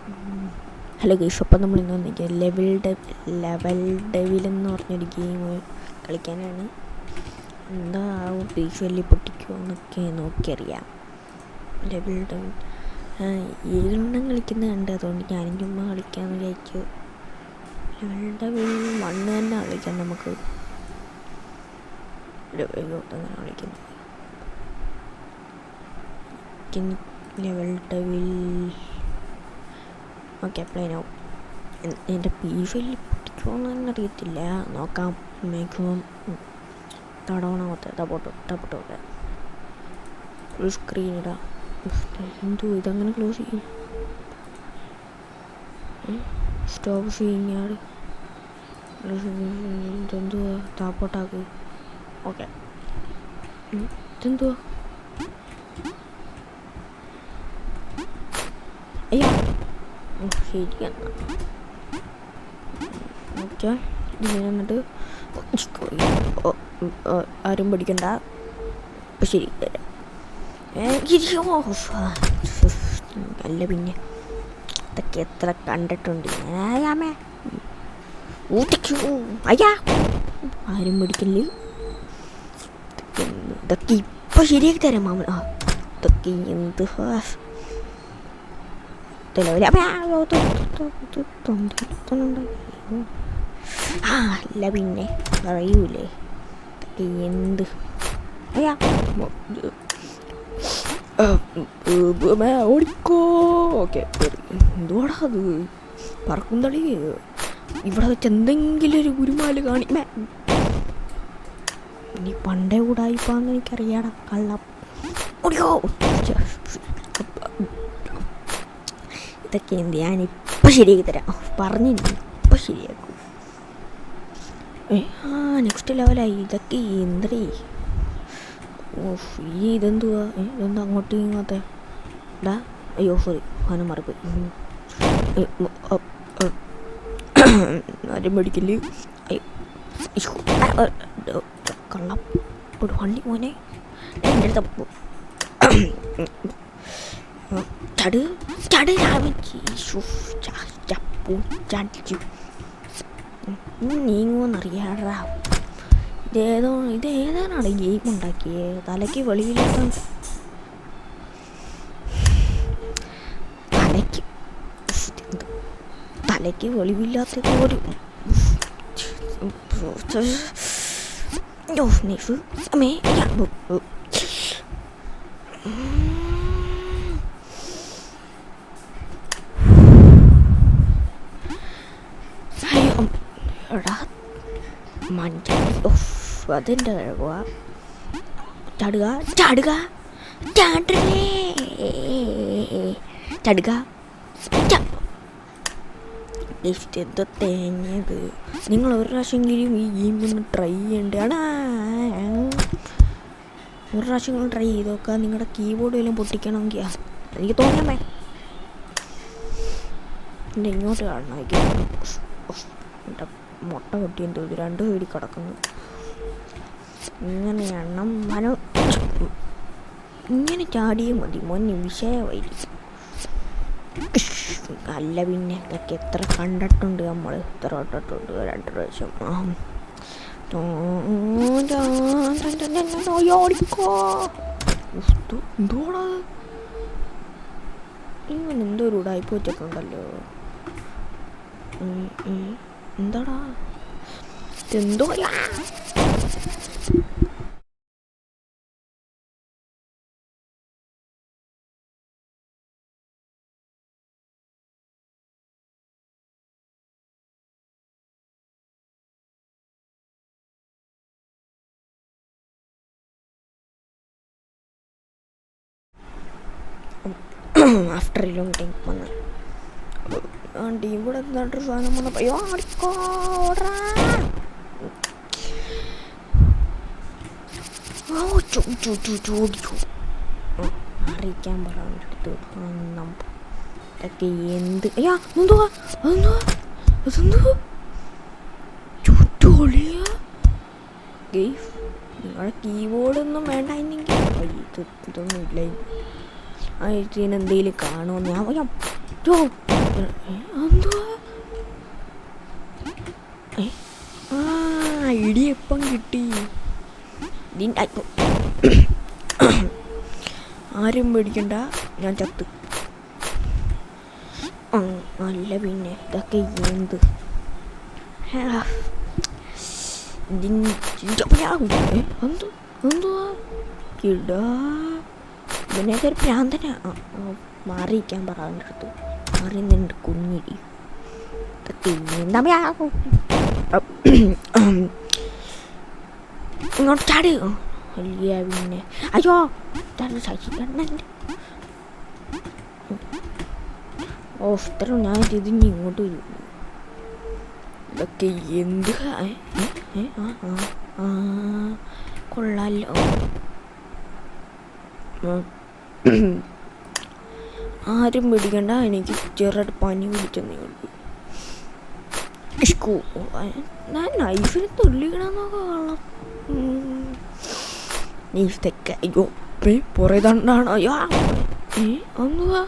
Hello guys, അപ്പം നമ്മൾ ഇന്ന് വന്നിരിക്കുക ലെവൽ ഡെവിലെന്ന് പറഞ്ഞൊരു ഗെയിം കളിക്കാനാണ്. എന്താ പീശ്വല്ലി പൊട്ടിക്കുമോ എന്നൊക്കെ നോക്കിയറിയാം. ലെവൽ ഡെവിൽ 7 കളിക്കുന്നത് കണ്ട്, അതുകൊണ്ട് ഞാനും ചുമ്മാ കളിക്കാമെന്ന് വിചാരിച്ചു. ലെവൽ ഡെവിൽ 1 തന്നെ കളിക്കാം നമുക്ക്. അങ്ങനെ കളിക്കുന്നു. Level devil okay, play now. എൻ്റെ പീശ്വല്ലി പൊട്ടിക്കുമോയെന്ന് തന്നെ അറിയത്തില്ല, നോക്കാം. മാക്സിമം തടവണമൊക്കെ തപ്പോട്ടെ ഫുൾ സ്ക്രീൻ ഇടാം. എന്തോ ഇതങ്ങനെ ക്ലോസ് ചെയ്യും? സ്റ്റോപ്പ് ചെയ്യുന്നത് ഇതെന്തുവാ? താപ്പോട്ടാക്ക്. ഓക്കെ, ഇതെന്തുവാ? അയ്യോ ശരിയാണ്. ഓക്കെ, ഇങ്ങനെ എന്നിട്ട് ആരും പഠിക്കണ്ട. അപ്പം ശരി അല്ല, പിന്നെ ഇതൊക്കെ എത്ര കണ്ടിട്ടുണ്ട്. അയ്യാ, ആരും പഠിക്കല്ലേ. ഇതൊക്കെ ഇപ്പം ശരിയാക്കി തരാം മാമൻ. ഇതൊക്കെ എന്ത് അല്ല പിന്നെ പറയൂലേ, എന്ത് ഓടിക്കോ. ഓക്കെ, എന്തുവാടാ അത്? പറക്കും തളി ഇവിടെ വെച്ച് എന്തെങ്കിലും ഒരു ഗുരുമാല് കാണിമേ. ഇനി പണ്ടേ കൂടായിപ്പാന്ന് എനിക്കറിയാടാ, കള്ളം. ഓടിക്കോ. ഇതൊക്കെ എന്ത് ഞാനിപ്പം ശരിയാക്കി തരാം. പറഞ്ഞില്ല, ഇപ്പം ശരിയാക്കും. നെക്സ്റ്റ് ലെവലായി. ഇതൊക്കെ എന്തേ? ഈ ഇതെന്തുവാ? ഇതെന്താ അങ്ങോട്ടും ഇങ്ങോട്ടെ? അയ്യോ സോറി, അവനെ മറിപ്പോയി. ആരും മേടിക്കല്. കള്ളം വണ്ടി മോനെ. എൻ്റെ അടുത്ത് നീങ്ങുമെന്നറിയാടാ. ഇതേതാനാണ് ഗെയിം ഉണ്ടാക്കിയത്? തലയ്ക്ക് വെളിവില്ലാത്ത ഒരു അമ്മേ. അതെൻ്റെ കഴിവാ. ചാടുക. എന്തോ തേങ്ങത്. നിങ്ങൾ ഒരു പ്രാവശ്യമെങ്കിലും ഈ ഗെയിം ഒന്ന് ട്രൈ ചെയ്യേണ്ടതാണ്. ഒരു പ്രാവശ്യം ട്രൈ ചെയ്ത് നോക്കുക. നിങ്ങളുടെ കീബോർഡ് എല്ലാം പൊട്ടിക്കണമെങ്കിൽ എനിക്ക് തോന്നണമേ. എൻ്റെ ഇങ്ങോട്ട് കാണണമായിരിക്കും. എൻ്റെ മുട്ട പൊട്ടിയെന്തോ 2 സൈഡിൽ കിടക്കുന്നു. ഇങ്ങനെ എണ്ണം ഇങ്ങനെ ചാടിയേ മതി മോനെ, വിഷയമായിരിക്കും. അല്ല പിന്നെ ഇതൊക്കെ എത്ര കണ്ടിട്ടുണ്ട് നമ്മൾ. എത്ര കണ്ടിട്ടുണ്ട്? 2 പ്രാവശ്യം. എന്തോടാ ഇങ്ങനെ? എന്തോ ഒരു ഉടായ്പ വെച്ചിട്ടുണ്ടല്ലോ. എന്താടാ എന്തോ? ആഫ്റ്റർ എ ലോങ് ടൈം വന്ന് ഇവിടെ എന്താണ്ട് സാധനം വന്നപ്പോൾ അയ്യോ അടിക്കോടാ. അറിയിക്കാൻ പറഞ്ഞെടുത്ത് ഇതൊക്കെ എന്ത്? അയ്യാ എന്തുവാ? അതെന്തുവാ? ചുറ്റുപൊളിയാ. നിങ്ങളുടെ കീബോർഡൊന്നും വേണ്ടായിരുന്നെങ്കിൽ ഇതൊന്നും ഇല്ല. ഇതിനെന്തെങ്കിലും കാണുമെന്ന് ഞാൻ എന്തുവാ ഐഡിയ എപ്പം കിട്ടി? ആരും പേടിക്കണ്ട, ഞാൻ ചത്ത്. അല്ല പിന്നെ ഇതൊക്കെ എന്ത് എന്തുവാ ഇടാ ഇവനൊക്കെ ഒരു ഭ്രാന്തനാ. മാറിയിരിക്കാൻ പറ അവൻ്റെ അടുത്ത്. മാറി നിന്നുണ്ട് കുഞ്ഞിരി. ഇതൊക്കെ എന്താ ഇങ്ങോട്ട് ചാട്. അല്ല പിന്നെ അയ്യോ ശശികണ്ണൻ്റെ ഇത്ര ഞാൻ തിരിഞ്ഞ് ഇങ്ങോട്ട് വരും. ഇതൊക്കെ എന്ത് കൊള്ളാലോ. ആരും പിടിക്കണ്ട, എനിക്ക് ചെറുതായിട്ട് പനി പിടിച്ചെന്നേ ഉള്ളൂ. ഞാൻ നൈഫിന് തുള്ളിക്കണമെന്നൊക്കെ കൊള്ളാം. നൈഫൊക്കെ അയ്യോ പുറേ തണ്ടാണ്. അയ്യോ ഒന്നുവാ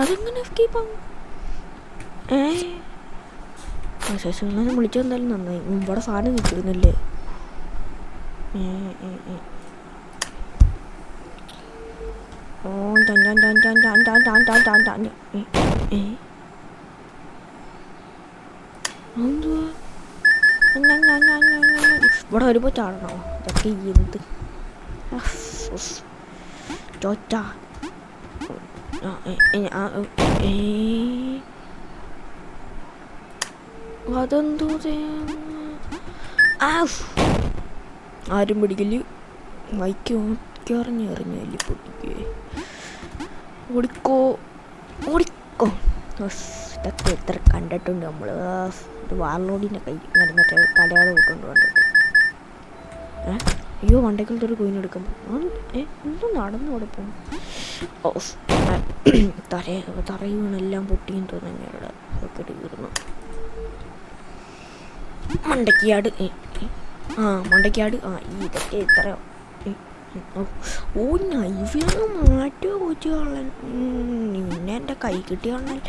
അതെങ്ങനെ എസ്കേപ്പാകും? ശശികളെ വിളിച്ചെന്തായാലും നന്നായി. ഇവിടെ സാധനം നിൽക്കുന്നില്ലേ? ഇവിടെ വരുമ്പോ ചാടണോ? ഇതൊക്കെ എന്ത് ചോച്ച. അതെന്തോ ആരും പിടിക്കല്. മൈക്ക് എറിഞ്ഞ് പൊട്ടിക്കേ. ഓടിക്കോ ഓടിക്കോ. ഇതൊക്കെ എത്ര കണ്ടിട്ടുണ്ട് നമ്മൾ. വാർലോഡിൻ്റെ കൈ മറ്റേ തലയാളെ കൂട്ടുകൊണ്ട് കണ്ടിട്ട്. അയ്യോ വണ്ടയ്ക്കുള്ളൊരു കോയിൻ എടുക്കുമ്പോൾ എന്തോ നടന്നു കൊടുക്കും. തറയുമെല്ലാം പൊട്ടിയും തോന്നുന്നു. അവിടെ ഒക്കെ തീർന്നു. മണ്ടയ്ക്കാട് മണ്ടയ്ക്കാട്. ഇതൊക്കെ ഇത്ര നൈഫിനെ മാറ്റുമോ കൊച്ചു കള്ളൻ? പിന്നെ എൻ്റെ കൈ കിട്ടിയാണല്ല.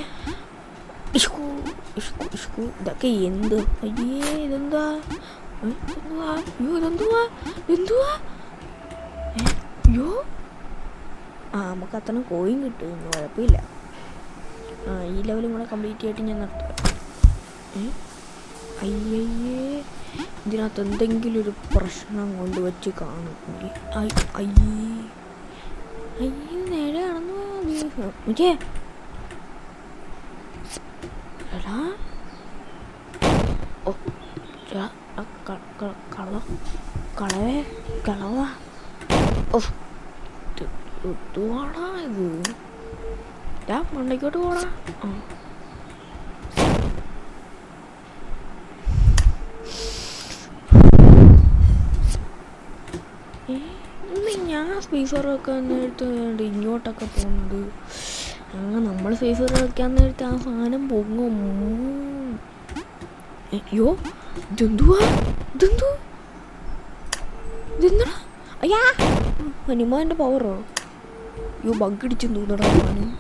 ഇതൊക്കെ എന്ത്? അയ്യേ ഇതെന്താ? എന്തുവാ അയ്യോ നമുക്ക് അത്ര കോയിൻ കിട്ടും. കുഴപ്പമില്ല. ഈ ലെവലും കൂടെ കംപ്ലീറ്റ് ആയിട്ട് ഞാൻ നിർത്താം. അയ്യയ്യേ ഇതിനകത്ത് എന്തെങ്കിലും ഒരു പ്രശ്നം കൊണ്ട് വെച്ച് കാണും. അയ്യേ നേരെ ആണെന്ന് മറ്റേ എടാ കളവാ ഇതുവാടാ ഇത്. മണ്ടയ്ക്കോട്ട് പോടാ. ഞാൻ ഫീഫർ വെക്കാൻ നേരത്ത് ഇങ്ങോട്ടൊക്കെ പോകുന്നത്. നമ്മൾ ഫീഫർ വെക്കാൻ നേരത്ത് ആ സാധനം പൊങ്ങും. അയ്യോ ഇതെന്തുവാ? ഇതെന്താ? അയ്യാ ഹനുമാൻ്റെ പവറോ? അയ്യോ ബഗ് അടിച്ചെന്ന് തോന്നടാ സാധനം.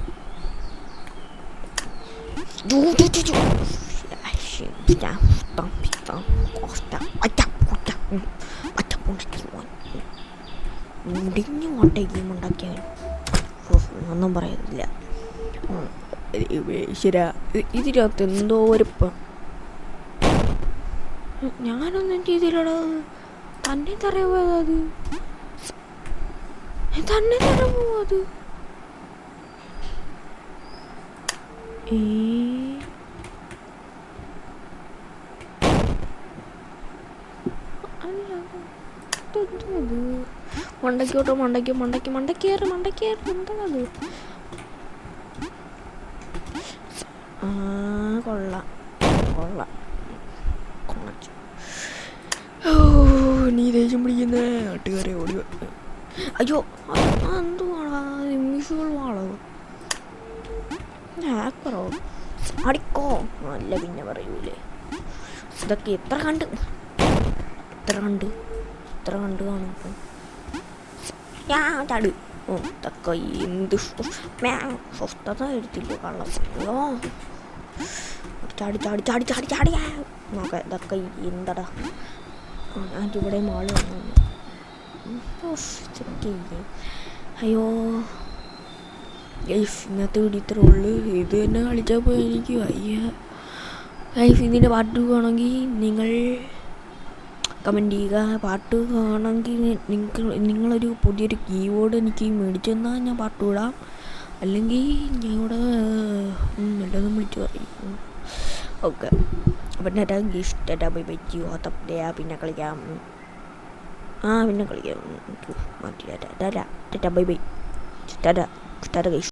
മുടിഞ്ഞു കൊണ്ടേക്ക് ഉണ്ടാക്കിയാൽ ഒന്നും പറയുന്നില്ല. ശരാ ഇതിനകത്ത് എന്തോ ഒരു ഞാനൊന്നും ചെയ്തില്ലടാ. തന്നെ തറയാ പോയത്. തന്നെ തരാൻ പോവാത്. അല്ല മണ്ടയ്ക്കോട്ടോ മണ്ടയ്ക്കേറ് എന്താണത്? കൊള്ളാം നീ ദേഷ്യം പിടിക്കുന്ന നാട്ടുകാരെ ഓടി. അയ്യോ എന്തുവാടാ ഇംഗ്ലീഷുകൾ വാളോ ഹാക്കറോ? അടിക്കോ. അല്ല പിന്നെ പറയൂലേ. ഇതൊക്കെ എത്ര കണ്ട് കാണും. ചാട് ഓ ഇതൊക്കെ എന്ത് സ്വസ്ഥത എടുത്തില്ല കള്ളം. അയ്യോ ചാടി ചാടി ചാടി ചാടി ചാടിയാ നോക്കാം. ഇതൊക്കെ എന്താടാ അതിൻ്റെ ഇവിടെ മാള് വന്നു. അയ്യോ ഗൈസ് ഇന്നത്തെ വീഡിയോ ഇത്ര ഉള്ളു. ഇത് തന്നെ കളിച്ചപ്പോൾ എനിക്ക് വയ്യ ഗൈസ്. ഇതിൻ്റെ പാട്ട് വേണമെങ്കിൽ നിങ്ങൾ കമൻറ്റ് ചെയ്യുക. പാട്ട് വേണമെങ്കിൽ നിങ്ങളൊരു പുതിയൊരു കീബോർഡ് എനിക്ക് മേടിച്ചു തന്നാൽ ഞാൻ പാട്ട് വിടാം. അല്ലെങ്കിൽ ഞാൻ ഇവിടെ നല്ലതൊന്നും വിളിച്ചു പറയും. ഓക്കെ അപ്പം Tata guys, tata bye bye. പിന്നെ കളിക്കാം. പിന്നെ കളിക്കാം. മാറ്റി Tata tata bye bye. Tata Tata guys.